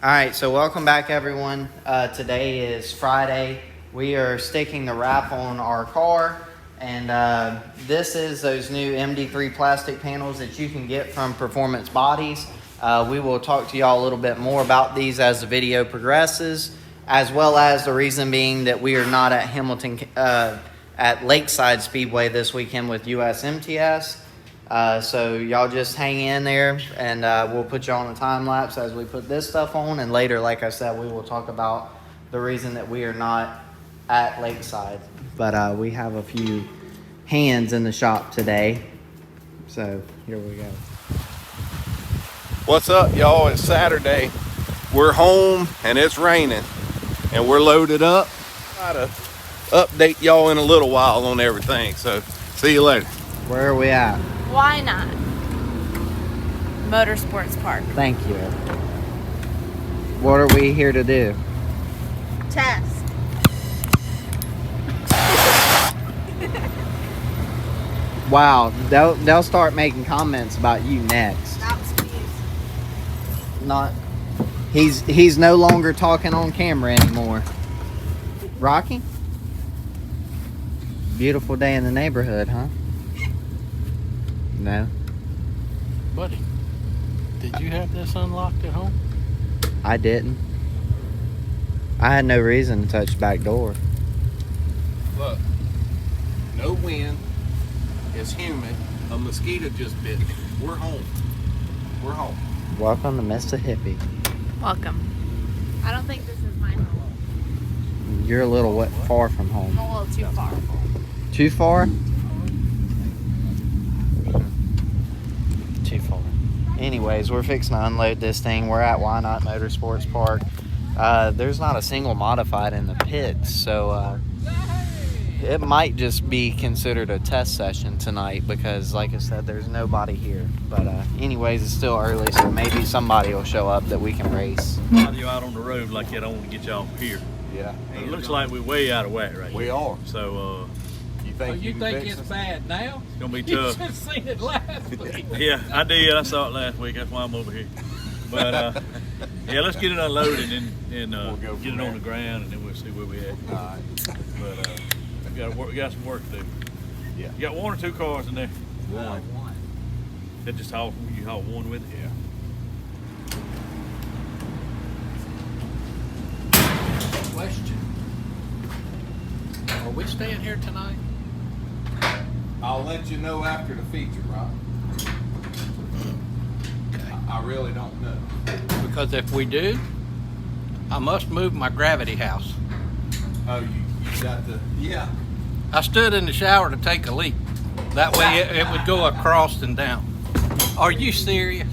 All right, so welcome back, everyone. Today is Friday. We are sticking the wrap on our car, and this is those new MD3 plastic panels that you can get from Performance Bodies. We will talk to y'all a little bit more about these as the video progresses, as well as the reason being that we are not at Hamilton, at Lakeside Speedway this weekend with USMTS. So y'all just hang in there, and we'll put you on a time lapse as we put this stuff on, and later, like I said, we will talk about the reason that we are not at Lakeside. But we have a few hands in the shop today, so here we go. What's up, y'all? It's Saturday. We're home and it's raining, and we're loaded up. Try to update y'all in a little while on everything, so see you later. Where are we at? Why not? Motorsports Park. Thank you. What are we here to do? Test. Wow, they'll start making comments about you next. Not, he's no longer talking on camera anymore. Rocky? Beautiful day in the neighborhood, huh? No. Buddy, did you have this unlocked at home? I didn't. I had no reason to touch the back door. Look, no wind. It's humid. A mosquito just bit me. We're home. We're home. Welcome to Mississippi. Welcome. I don't think this is my home. You're a little far from home. I'm a little too far. Too far? Too far. Anyways, we're fixing to unload this thing. We're at Why Not Motorsports Park. There's not a single modified in the pits, so it might just be considered a test session tonight because, like I said, there's nobody here. But anyways, it's still early, so maybe somebody will show up that we can race. A lot of you out on the road like I don't want to get y'all here. Yeah. It looks like we're way out of whack right We now. are. So, You think You can think fix it's it? bad now? it's going to be You tough. should have seen it last week. Yeah, I did. I saw it last week. That's why I'm over here. But, yeah, let's get it unloaded and We'll go get from it on there. the ground, and then we'll see where we at. All right. But we got some work to do. Yeah. You got one or two cars in there? One. That just you haul one with it? Yeah. Question. Are we staying here tonight? I'll let you know after the feature, Rob. I really don't know. Because if we do, I must move my gravity house. Oh, you got the, yeah. I stood in the shower to take a leak. That way it would go across and down. Are you serious?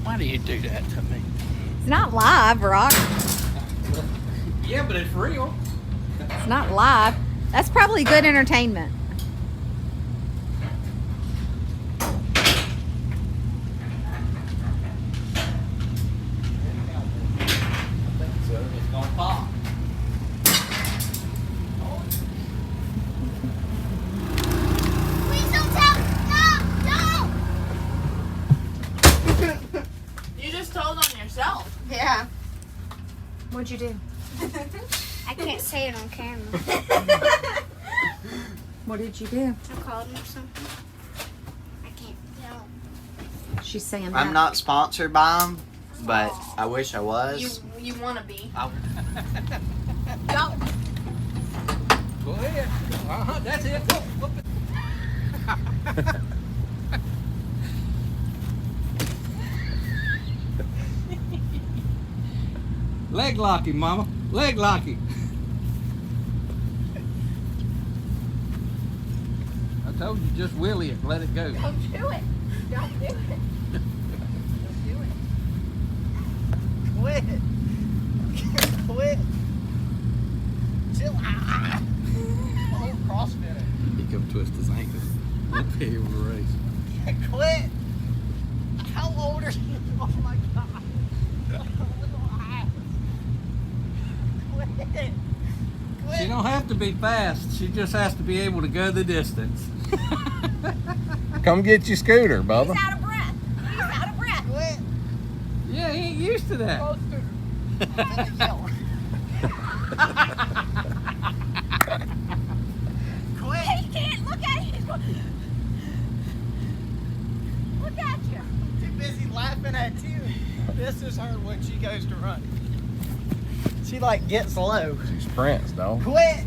Why do you do that to me? It's not live, Rock. Yeah, but it's real. It's not live. That's probably good entertainment. It's gonna pop. Please don't tell. No, no. You just told on yourself. Yeah. What'd you do? I can't say it on camera. What did you do? I called him something. I can't tell. She's saying that. I'm not sponsored by them, but I wish I was. You want to be. Go ahead. That's it. Whoop it. Leg lock him, Mama. Leg lock him. I told you, just wheelie it. Let it go. Don't do it. Don't do it. Quit. Quit. Chill out. Oh, CrossFit. He come twist his ankles. Up here on the race. Quit. How old are you? Oh my God. Quit. She don't have to be fast. She just has to be able to go the distance. Come get your scooter, Bubba. He's out of breath. He's out of breath. Quit. Yeah, he ain't to that. He can't look at it. Look at you. Too busy laughing at you. This is her when she goes to run. She like gets low. She sprints, dog. Quit.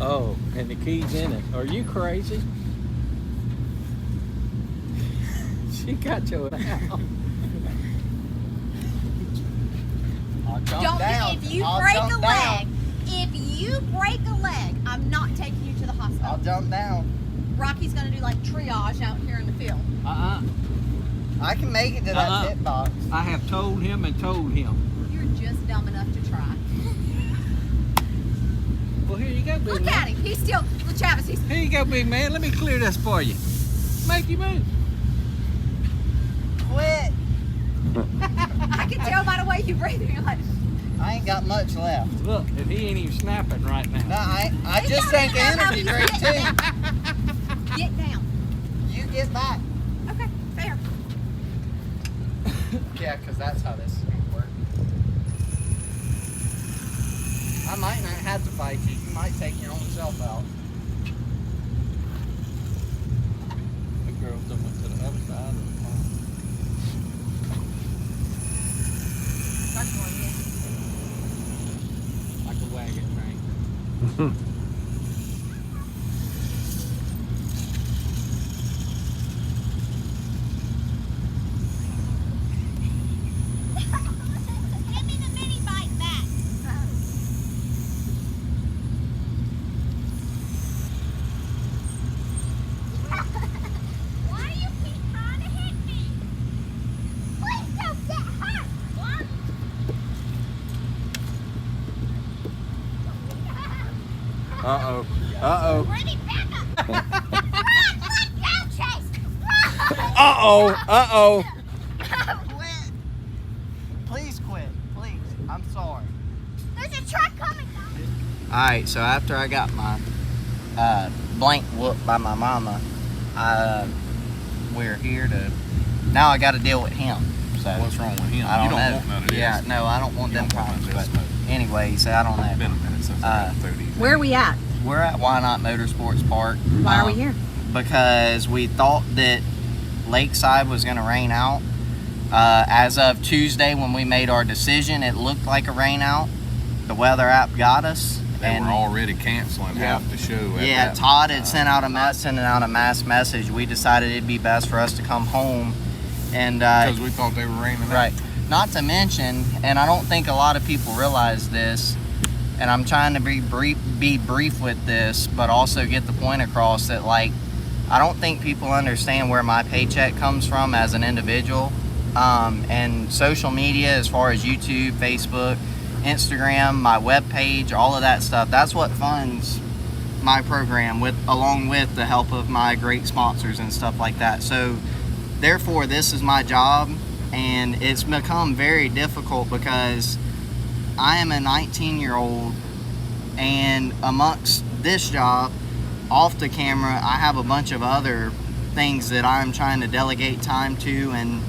Oh, and the key's in it. Are you crazy? She got you out. Don't down. if you I'll break jump a leg, down. if you break a leg, I'm not taking you to the hospital. I'll jump down. Rocky's gonna do like triage out here in the field. I can make it to that tip box. I have told him and told him. You're just dumb enough to try. Well, here you go, big Look man. at him. He's still, look, Travis, he's, Here you go, big man. Let me clear this for you. Make you move. Quit. I can tell by the way you breathe. You're like, I ain't got much left. Look, and he ain't even snapping right now. No, I just drank an energy drink too. get down. You get back. Okay, fair. Yeah, because that's how this is going to work. I might not have to fight you. You might take your own self out. The girls done went to the other side of the pond. That's one, yeah. Like a wagon train. Give me the mini bike back. Why do you keep trying to hit me? Please don't get hurt. What? Uh-oh. Uh-oh. Ready, back up. Run, let go, Chase. Run. Uh-oh. Uh-oh. Quit. Please quit. Please. I'm sorry. There's a truck coming. Alright, so after I got my blank whooped by my mama, we're here to... Now I got to deal with him. So What's wrong with him? I don't You don't know. want none of this. Yeah, no, I don't want You them don't want problems. none of But this. anyways, I don't It's been know. a minute since I got through these. Where are we at? We're at Why Not Motorsports Park. Why are we here? Because we thought that Lakeside was going to rain out. As of Tuesday when we made our decision, it looked like a rain out. The weather app got us. They were already canceling half the show. Yeah, Todd had sent out a mass message. We decided it'd be best for us to come home. And Because we thought they were raining out. right. Not to mention, and I don't think a lot of people realize this, and I'm trying to be brief with this, but also get the point across that, like, I don't think people understand where my paycheck comes from as an individual. And social media, as far as YouTube, Facebook, Instagram, my webpage, all of that stuff, that's what funds my program, along with the help of my great sponsors and stuff like that. So therefore, this is my job, and it's become very difficult because I am a 19-year-old, and amongst this job, off the camera, I have a bunch of other things that I'm trying to delegate time to and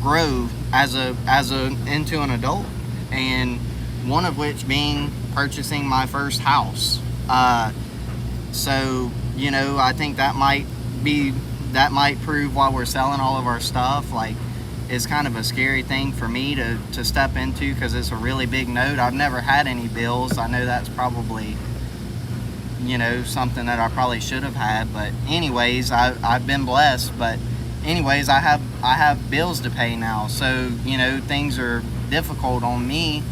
grow into an adult, and one of which being purchasing my first house. So, you know, I think that might prove while we're selling all of our stuff, like, it's kind of a scary thing for me to step into, because it's a really big note. I've never had any bills. I know that's probably, you know, something that I probably should have had, but anyways, I've been blessed. But anyways, I have bills to pay now, so, you know, things are difficult on me.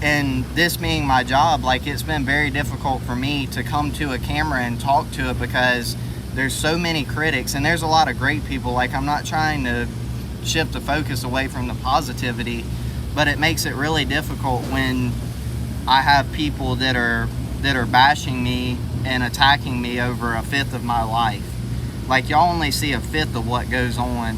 And this being my job, like, it's been very difficult for me to come to a camera and talk to it, because there's so many critics, and there's a lot of great people. Like, I'm not trying to shift the focus away from the positivity, but it makes it really difficult when I have people that are bashing me and attacking me over a fifth of my life. Like, y'all only see a fifth of what goes on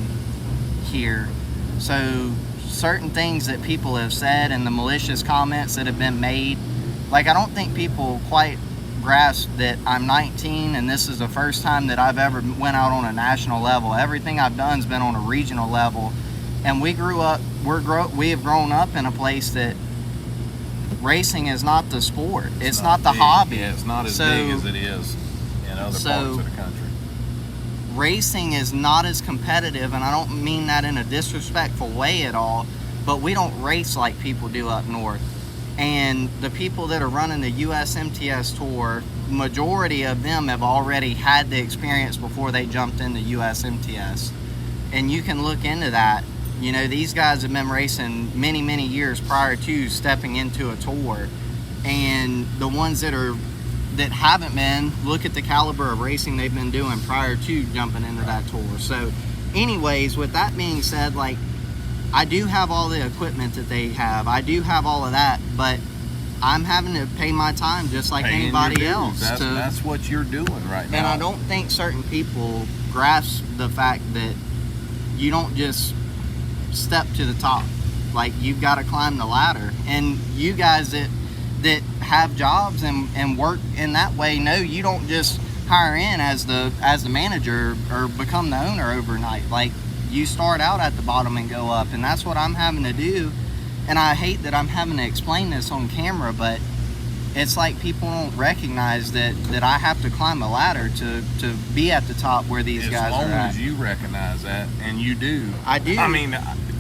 here. So certain things that people have said and the malicious comments that have been made, like, I don't think people quite grasp that I'm 19 and this is the first time that I've ever went out on a national level. Everything I've done's been on a regional level, and we have grown up in a place that racing is not the sport. It's not the big. hobby. Yeah, it's not as big as it is in other parts of the country. Racing is not as competitive, and I don't mean that in a disrespectful way at all, but we don't race like people do up north. And the people that are running the USMTS Tour, majority of them have already had the experience before they jumped into USMTS. And you can look into that. You know, these guys have been racing many, many years prior to stepping into a tour. And the ones that haven't been, look at the caliber of racing they've been doing prior to jumping into that tour. So anyways, with that being said, like, I do have all the equipment that they have. I do have all of that, but I'm having to pay my time just like Paying anybody your else. dues. That's what you're doing right now. And I don't think certain people grasp the fact that you don't just step to the top. Like, you've got to climb the ladder. And you guys that have jobs and work in that way know you don't just hire in as the manager or become the owner overnight. Like, you start out at the bottom and go up, and that's what I'm having to do. And I hate that I'm having to explain this on camera, but it's like people don't recognize that I have to climb a ladder to be at the top where these guys are at. As long as you recognize that, and you do. I do. I mean,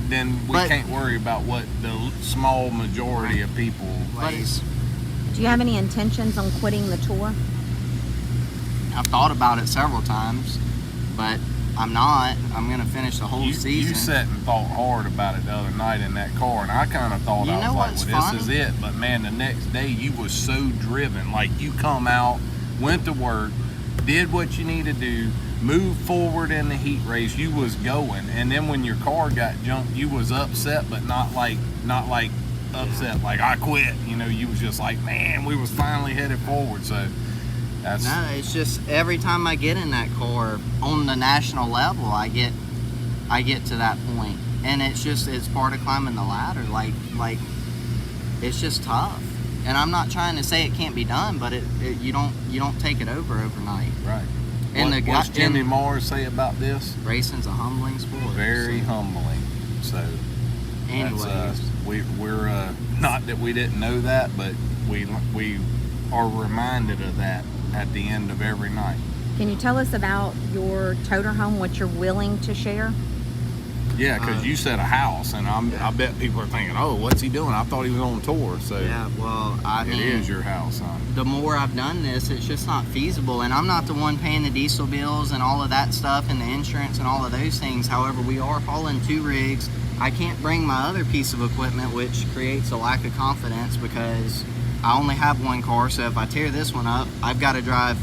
then we can't worry about what the small majority of people race. Do you have any intentions on quitting the tour? I've thought about it several times, but I'm not. I'm going to finish the whole season. You sat and thought hard about it the other night in that car, and I kind of thought, I was like, well, this is it. But man, the next day you was so driven. Like, you come out, went to work, did what you need to do, moved forward in the heat race. You was going, and then when your car got jumped, you was upset, but not like upset like I quit. You know, you was just like, man, we was finally headed forward. So no, it's just every time I get in that car on the national level, I get to that point, and it's part of climbing the ladder. Like it's just tough. And I'm not trying to say it can't be done, but you don't take it over overnight. Right. And what's Jimmy Mars say about this? Racing's a humbling sport. Very humbling. So anyways, we're not that we didn't know that, but we are reminded of that at the end of every night. Can you tell us about your toter home, what you're willing to share? Yeah, because you said a house, and I bet people are thinking, oh, what's he doing? I thought he was on tour. So yeah, well, it is your house, huh? The more I've done this, it's just not feasible, and I'm not the one paying the diesel bills and all of that stuff and the insurance and all of those things. However, we are hauling 2 rigs. I can't bring my other piece of equipment, which creates a lack of confidence because I only have 1 car. So if I tear this one up, I've got to drive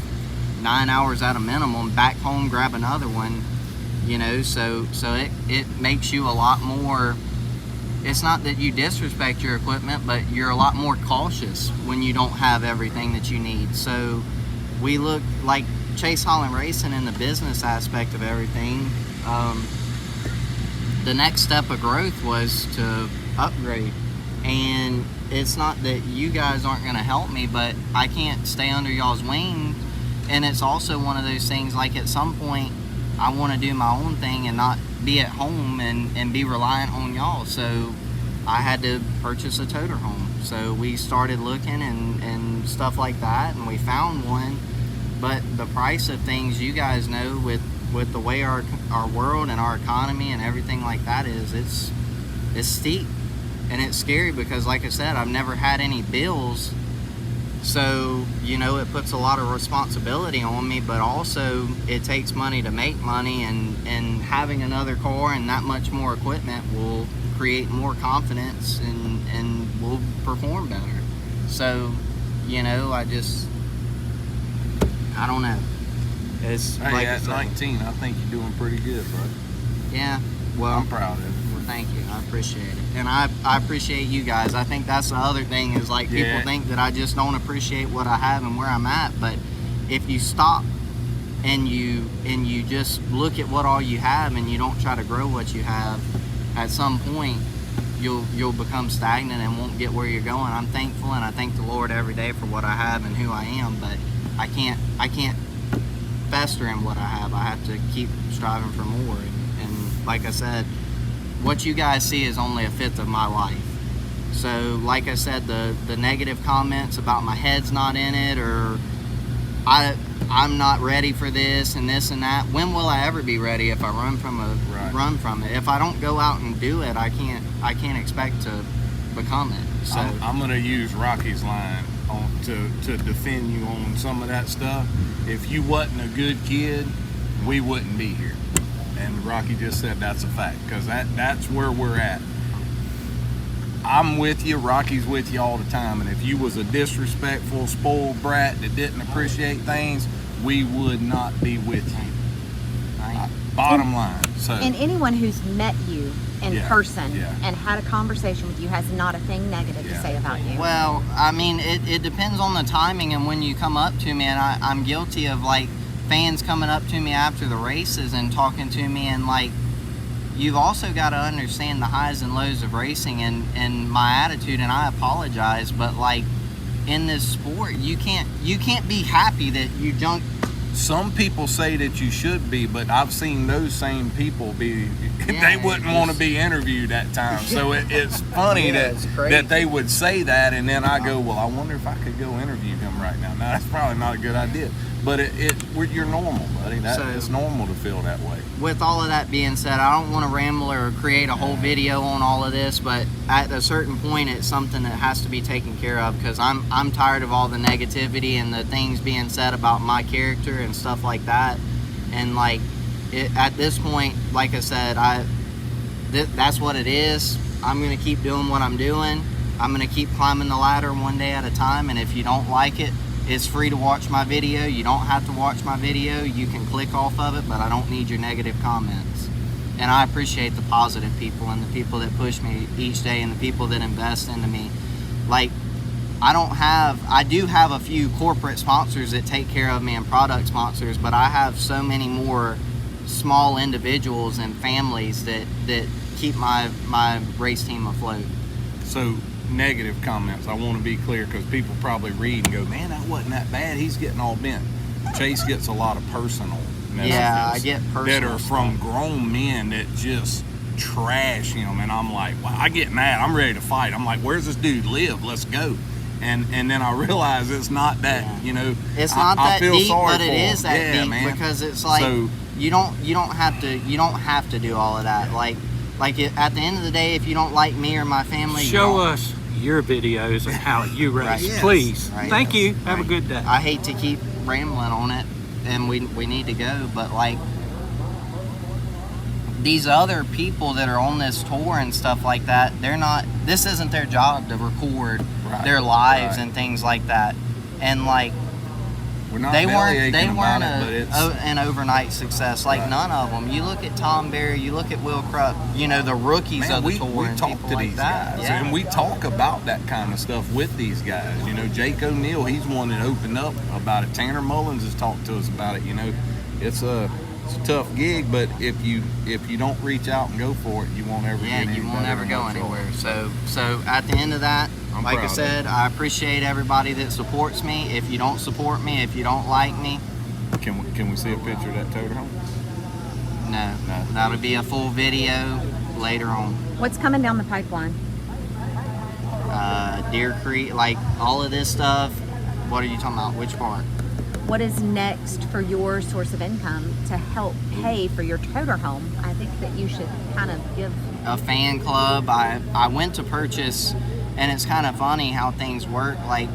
9 hours at a minimum back home, grab another one. You know, so it makes you a lot more. It's not that you disrespect your equipment, but you're a lot more cautious when you don't have everything that you need. So we look like Chase Holland Racing in the business aspect of everything. The next step of growth was to upgrade, and it's not that you guys aren't going to help me, but I can't stay under y'all's wing. And it's also one of those things, like, at some point I want to do my own thing and not be at home and be reliant on y'all. So I had to purchase a toter home. So we started looking and stuff like that, and we found one. But the price of things, you guys know, with the way our world and our economy and everything like that is, it's steep. And it's scary because, like I said, I've never had any bills. So, you know, it puts a lot of responsibility on me, but also it takes money to make money, and having another car and that much more equipment will create more confidence and will perform better. So, you know, I don't know. It's hey, like at 19, I think you're doing pretty good, bro. Yeah, well, I'm proud of you. Well, thank you. I appreciate it. And I appreciate you guys. I think that's the other thing is, like, people think that I just don't appreciate what I have and where I'm at. But if you stop and you just look at what all you have and you don't try to grow what you have, at some point you'll become stagnant and won't get where you're going. I'm thankful, and I thank the Lord every day for what I have and who I am, but I can't fester in what I have. I have to keep striving for more. And like I said, what you guys see is only a fifth of my life. So like I said, the negative comments about my head's not in it, or I'm not ready for this and this and that. When will I ever be ready if I run from it? If I don't go out and do it, I can't expect to become it. So I'm gonna use Rocky's line to defend you on some of that stuff. If you wasn't a good kid, we wouldn't be here. And Rocky just said that's a fact, because that's where we're at. I'm with you, Rocky's with you all the time, and if you was a disrespectful, spoiled brat that didn't appreciate things, we would not be with you. Bottom line. So, And anyone who's met you in person yeah. and had a conversation with you has not a thing negative to say about you. Well, I mean, it depends on the timing and when you come up to me, and I'm guilty of, like, fans coming up to me after the races and talking to me, and, like, you've also got to understand the highs and lows of racing and my attitude, and I apologize, but, like, in this sport, you can't be happy that you don't. some people say that you should be, but I've seen those same people be, they wouldn't want to be interviewed at times. So it's funny that they would say that, and then I go, well, I wonder if I could go interview him right now. Now, that's probably not a good idea. But you're normal, buddy. It's normal to feel that way. With all of that being said, I don't want to ramble or create a whole video on all of this, but at a certain point, it's something that has to be taken care of, because I'm tired of all the negativity and the things being said about my character and stuff like that. And like, at this point, like I said, that's what it is. I'm gonna keep doing what I'm doing. I'm gonna keep climbing the ladder one day at a time. And if you don't like it, it's free to watch my video. You don't have to watch my video. You can click off of it, but I don't need your negative comments. And I appreciate the positive people and the people that push me each day and the people that invest into me. Like, I do have a few corporate sponsors that take care of me and product sponsors, but I have so many more small individuals and families that keep my race team afloat. So, negative comments, I want to be clear, because people probably read and go, man, that wasn't that bad, he's getting all bent. Chase gets a lot of personal messages. Yeah, I get personal that are from grown men that just trash him, and I'm like, well, I get mad, I'm ready to fight. I'm like, where's this dude live? Let's go. And then I realize it's not that, you know, it's not that deep, but it is that deep, man. because it's like, so, you don't have to do all of that. Like at the end of the day, if you don't like me or my family, show us your videos of how you race, right. Yes. Please. Right. Thank you. Have a good day. I hate to keep rambling on it, and we need to go, but like, these other people that are on this tour and stuff like that, this isn't their job to record their lives and things like that. And like, they weren't an overnight success. Like, none of them. You look at Tom Berry, you look at Will Krupp, you know, the rookies of the tour. We and talk to these guys, and we talk about that kind of stuff with these guys. You know, Jake O'Neill, he's one that opened up about it. Tanner Mullins has talked to us about it. You know, it's a tough gig, but if you don't reach out and go for it, you won't ever go anywhere. So at the end of that, like I said, I appreciate everybody that supports me. If you don't support me, if you don't like me, can we see a picture of that toter home? No, that'll be a full video later on. What's coming down the pipeline? Deer Creek, like all of this stuff. What are you talking about? Which part? What is next for your source of income to help pay for your toter home? I think that you should kind of give a fan club. I went to purchase, and it's kind of funny how things work. Like,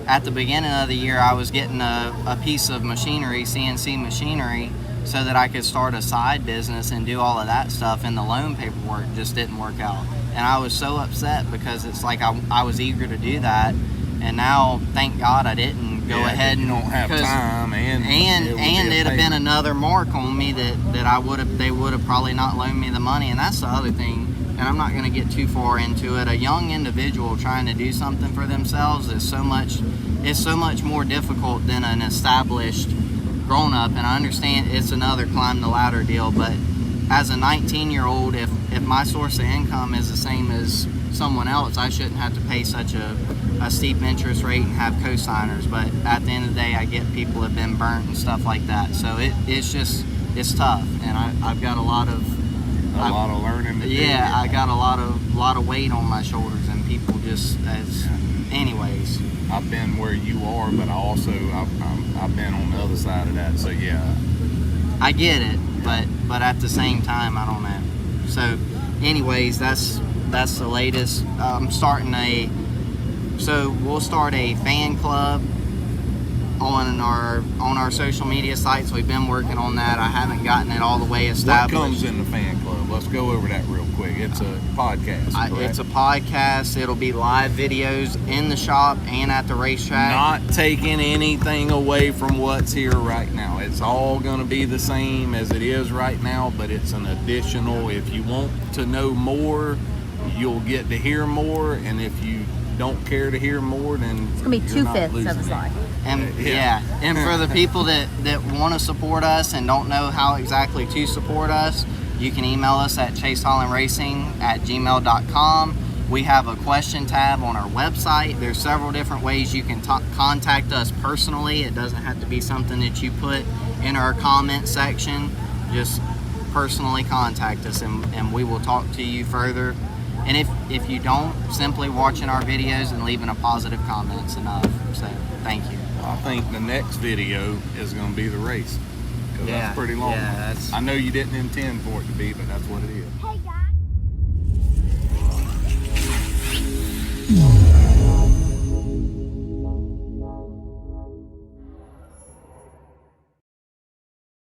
at the beginning of the year, I was getting a piece of machinery, CNC machinery, so that I could start a side business and do all of that stuff, and the loan paperwork just didn't work out. And I was so upset, because it's like I was eager to do that, and now, thank God, I didn't go ahead and don't have time, and it'd have been another mark on me that they would have probably not loaned me the money. And that's the other thing, and I'm not going to get too far into it. A young individual trying to do something for themselves is so much more difficult than an established grown-up. And I understand it's another climb the ladder deal, but as a 19-year-old, if my source of income is the same as someone else, I shouldn't have to pay such a steep interest rate and have co-signers. But at the end of the day, I get people have been burnt and stuff like that. So it's tough, and I've got a lot of learning to do. Yeah, I got a lot of weight on my shoulders, and people just anyways. I've been where you are, but I've been on the other side of that. So yeah, I get it, but at the same time, I don't know. So, anyways, that's the latest. We'll start a fan club on our social media sites. We've been working on that. I haven't gotten it all the way established. What comes in the fan club? Let's go over that real quick. It's a podcast, correct? It's a podcast. It'll be live videos in the shop and at the racetrack. Not taking anything away from what's here right now. It's all going to be the same as it is right now, but it's an additional. If you want to know more, you'll get to hear more, and if you don't care to hear more, then It's gonna be you're not 2/5 losing of his it. life. And and for the people that want to support us and don't know how exactly to support us, you can email us at chasehollandracing@gmail.com. We have a question tab on our website. There's several different ways you can contact us personally. It doesn't have to be something that you put in our comment section. Just personally contact us, and we will talk to you further. And if you don't, simply watching our videos and leaving a positive comment's enough. So thank you. I think the next video is going to be the race. 'Cause Yeah, that's pretty long. yeah, that's- I know you didn't intend for it to be, but that's what it is. Hey, guys.